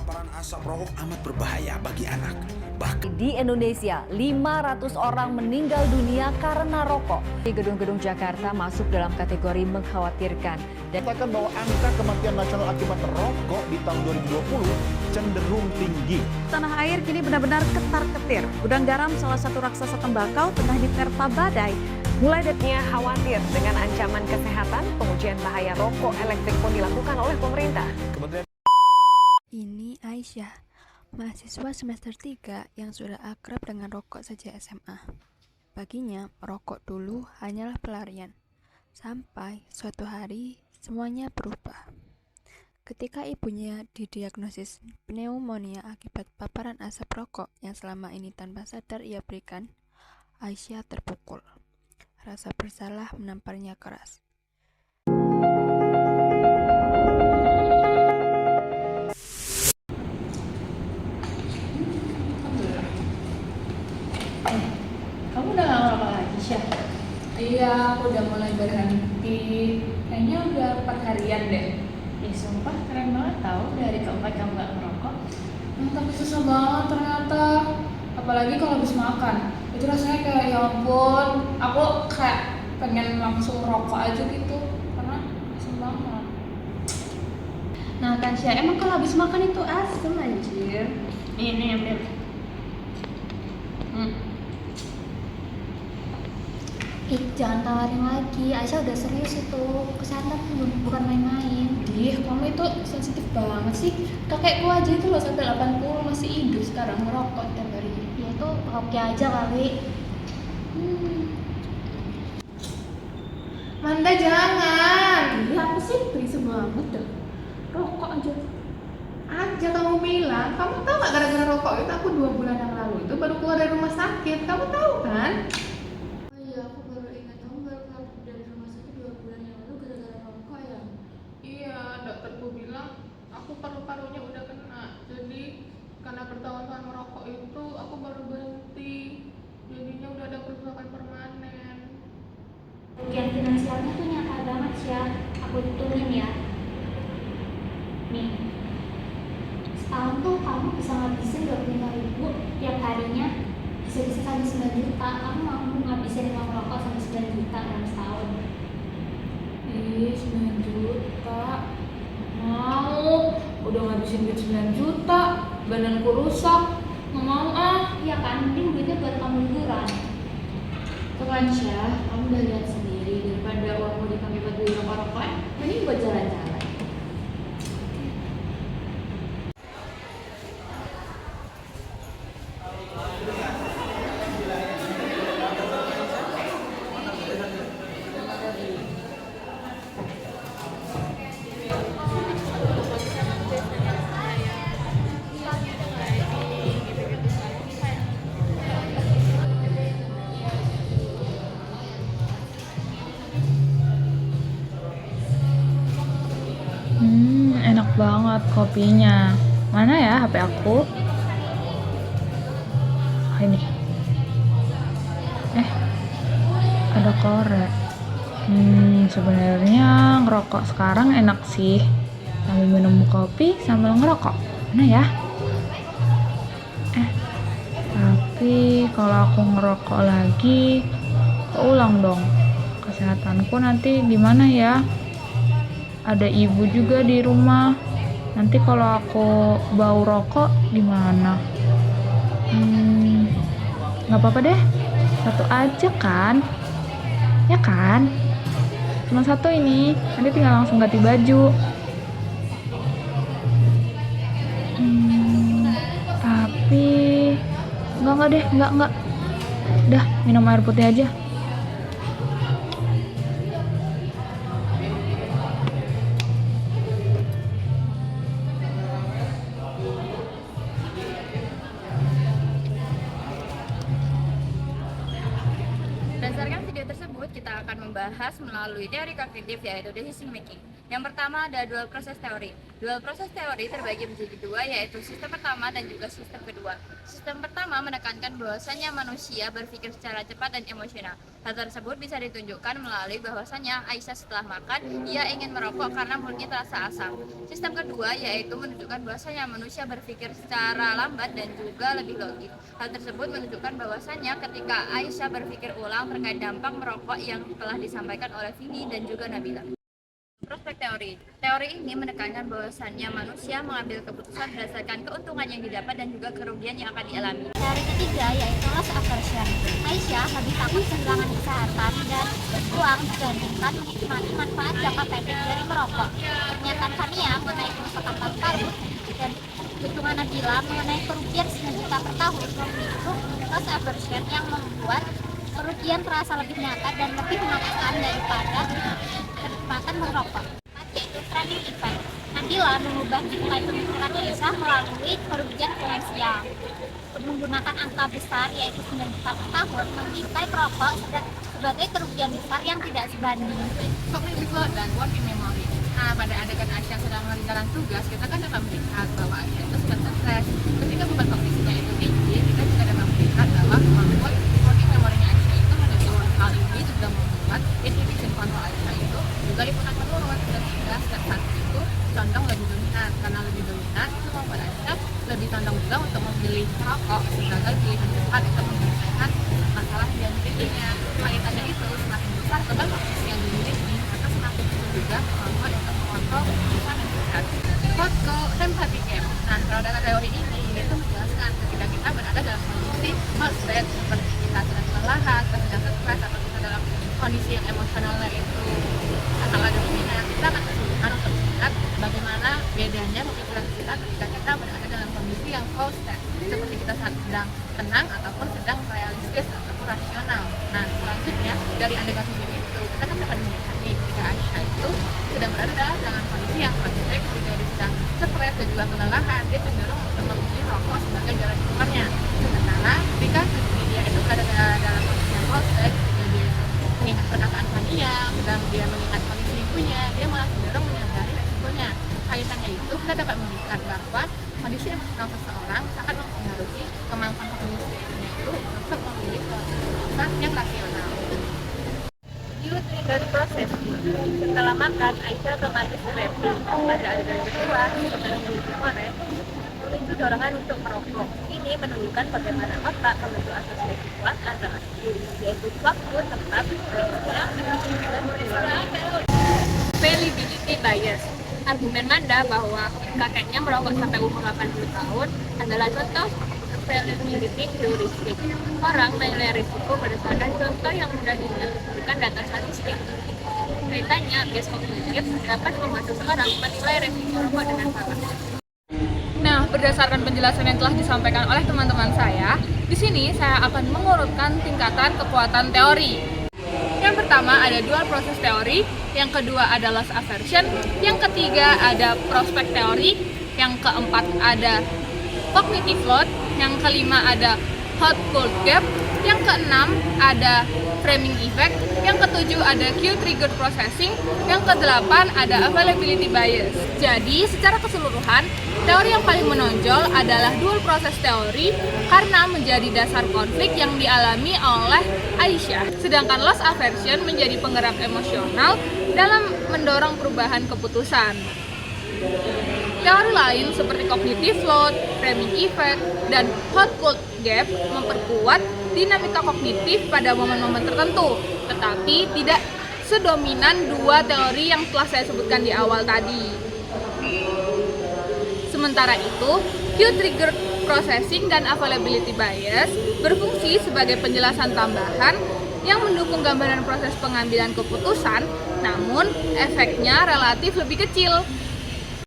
Paparan asap rokok amat berbahaya bagi anak. Bahkan Di Indonesia, 500 orang meninggal dunia karena rokok. Di gedung-gedung Jakarta masuk dalam kategori mengkhawatirkan. Dan Katakan bahwa angka kematian nasional akibat rokok di tahun 2020 cenderung tinggi. Tanah air kini benar-benar ketar-ketir. Gudang garam salah satu raksasa tembakau tengah diterpa badai. Mulai Dia khawatir dengan ancaman kesehatan, pengujian bahaya rokok elektrik pun dilakukan oleh pemerintah. Ini Aisyah, mahasiswa semester 3 yang sudah akrab dengan rokok sejak SMA. Baginya, merokok dulu hanyalah pelarian. Sampai suatu hari, semuanya berubah. Ketika ibunya didiagnosis pneumonia akibat paparan asap rokok yang selama ini tanpa sadar ia berikan, Aisyah terpukul. Rasa bersalah menamparnya keras. Kamu udah gak ngerokok lagi, Syah? Iya, aku udah mulai berhenti. Kayaknya udah 4 harian deh. Ih, sumpah keren banget tau dari keempat kamu gak ngerokok. Tapi susah banget ternyata. Apalagi kalau habis makan. Itu rasanya kayak ya ampun, aku kayak pengen langsung rokok aja gitu. Karena asam banget. Nah kan Syah, emang kalau habis makan itu asam anjir. Ini ambil. Jangan tawarin lagi, Aisyah udah serius itu. Kesehatan bukan main-main. Ih, kamu itu sensitif banget sih. Kakekku aja itu loh sampai 80 masih hidup sekarang ngerokok tiap hari. Ya itu hoki aja kali. Manda jangan. Iya apa sih? Berisik banget dah. Rokok aja. Aja kamu bilang. Kamu tahu nggak gara-gara rokok itu aku 2 bulan yang lalu itu baru keluar dari rumah sakit. Kamu tahu kan? Oh iya, aku baru ingat kamu baru keluar dari rumah sakit 2 bulan yang lalu gara-gara rokok ya. Iya, dokterku bilang aku paru-parunya udah kena. Jadi karena bertahun-tahun merokok itu aku baru berhenti. Jadinya udah ada kerusakan permanen. Kerugian finansialnya tuh nyata banget sih ya. Aku hitungin ya. Nih, setahun tuh kamu bisa ngabisin 25.000 tiap harinya. Bisa-bisa sampai 9 juta. Kamu mau ngabisin uang rokok sampai 9 juta dalam setahun? Ih, 9 juta. Mau, udah ngabisin duit 9 juta, badanku rusak. Nggak mau ah. Iya kan, mending duitnya buat kamu liburan. Tuh kan Syah, kamu udah lihat sendiri daripada uangmu dipakai buat beli rokok-rokokan, mending buat jalan-jalan. Enak banget kopinya. Mana ya HP aku? Oh, ini. Ada korek. Sebenarnya ngerokok sekarang enak sih. Sambil minum kopi sambil ngerokok. Mana ya? Tapi kalau aku ngerokok lagi, keulang dong. Kesehatanku nanti gimana ya? Ada ibu juga di rumah. Nanti kalau aku bau rokok gimana? Nggak apa-apa deh. Satu aja kan? Ya kan? Cuma satu ini. Nanti tinggal langsung ganti baju. Tapi enggak deh, enggak. Udah, minum air putih aja. Berdasarkan video tersebut, kita akan membahas melalui teori kognitif yaitu decision making. Yang pertama ada dual process theory. Dual process theory terbagi menjadi dua, yaitu sistem pertama dan juga sistem kedua. Sistem pertama menekankan bahwasanya manusia berpikir secara cepat dan emosional. Hal tersebut bisa ditunjukkan melalui bahwasanya Aisyah setelah makan, ia ingin merokok karena mulutnya terasa asam. Sistem kedua yaitu menunjukkan bahwasanya manusia berpikir secara lambat dan juga lebih logis. Hal tersebut menunjukkan bahwasanya ketika Aisyah berpikir ulang terkait dampak merokok yang telah disampaikan oleh Vini dan juga Nabila. Prospek teori. Teori ini menekankan bahwasannya manusia mengambil keputusan berdasarkan keuntungan yang didapat dan juga kerugian yang akan dialami. Teori ketiga yaitu loss aversion. Aisyah lebih takut kehilangan kesehatan dan uang dibandingkan menikmati manfaat jangka pendek dari merokok. Pernyataan Fania mengenai kerusakan paru-paru dan hitungan Nabila mengenai kerugian 9 juta per tahun memicu loss aversion yang membuat kerugian terasa lebih nyata dan lebih memaksakan daripada kenikmatan merokok, yaitu training effect. Nabila mengubah nilai pemikiran Aisyah melalui kerugian finansial. Menggunakan angka besar yaitu 9 juta per tahun mengintai perokok sebagai kerugian besar yang tidak sebanding. Cognitive load dan working memory. Nah, pada adegan Aisyah sedang menjalankan tugas, kita kan dapat melihat bahwa Aisyah itu sudah stres. Ketika beban kognisinya itu tinggi, kita juga dapat melihat bahwa kemampuan working memory-nya Aisyah itu menurun. Hal ini juga membuat inhibition kontrol Aisyah itu juga ikutan menurun, dan sehingga saat itu condong lebih dominan. Karena lebih dominan, itu membuat Aisyah lebih condong juga untuk memilih merokok sebagai pilihan tepat untuk menyelesaikan masalah yang dirinya. Kaitannya itu semakin besar beban kognisi yang dimiliki, maka semakin besar juga kemampuan untuk mengontrol keputusan dan sehat. Hot goal empathy gap. Nah, kalau dalam teori ini itu menjelaskan ketika kita berada dalam kondisi hot state seperti kita sedang kelelahan, kita sedang stres, atau kita dalam kondisi yang emosionalnya itu sangat dominan, kita akan kesulitan untuk melihat bagaimana bedanya pemikiran kita ketika kita berada dalam kondisi yang cold state, seperti kita sedang tenang ataupun sedang realistis ataupun rasional. Nah, selanjutnya dari adegan video itu kita kan dapat melihat nih ketika Aisyah itu sedang berada dalam kondisi yang kondisi ketika dia sedang stres dan juga kelelahan, dia cenderung untuk memilih rokok sebagai jalan keluarnya. Sementara ketika dia itu berada dalam kondisi yang cold state, dia mengingat perkataan Fania, sedang dia mengingat kondisi ibunya, dia malah cenderung menyadari resikonya. Kaitannya itu kita dapat melihat bahwa kondisi emosional seseorang sangat mempengaruhi kemampuan kognitifnya itu untuk memilih keputusan yang rasional. Trigger proses. Setelah makan, Aisyah otomatis review. Pada adegan kedua, setelah kemarin, memicu dorongan untuk merokok. Ini menunjukkan bagaimana otak membentuk asosiasi kuat antara yaitu waktu, tempat, dan availability bias. Argumen Manda bahwa kakeknya merokok sampai umur 80 tahun adalah contoh availability heuristic. Orang menilai risiko berdasarkan contoh yang mudah didapatkan data statistik. Kaitannya, bias kognitif dapat membuat seseorang menilai risiko rokok dengan salah. Nah, berdasarkan penjelasan yang telah disampaikan oleh teman-teman saya, di sini saya akan mengurutkan tingkatan kekuatan teori. Yang pertama ada dual process teori, yang kedua ada loss aversion, yang ketiga ada prospect teori, yang keempat ada cognitive load, yang kelima ada hot cold gap, yang keenam ada framing effect, yang ketujuh ada cue trigger processing, yang kedelapan ada availability bias. Jadi secara keseluruhan, teori yang paling menonjol adalah dual process teori karena menjadi dasar konflik yang dialami oleh Aisyah. Sedangkan loss aversion menjadi penggerak emosional dalam mendorong perubahan keputusan. Teori lain seperti cognitive load, framing effect, dan hot cold gap memperkuat dinamika kognitif pada momen-momen tertentu, tetapi tidak sedominan dua teori yang telah saya sebutkan di awal tadi. Sementara itu, cue trigger processing dan availability bias berfungsi sebagai penjelasan tambahan yang mendukung gambaran proses pengambilan keputusan, namun efeknya relatif lebih kecil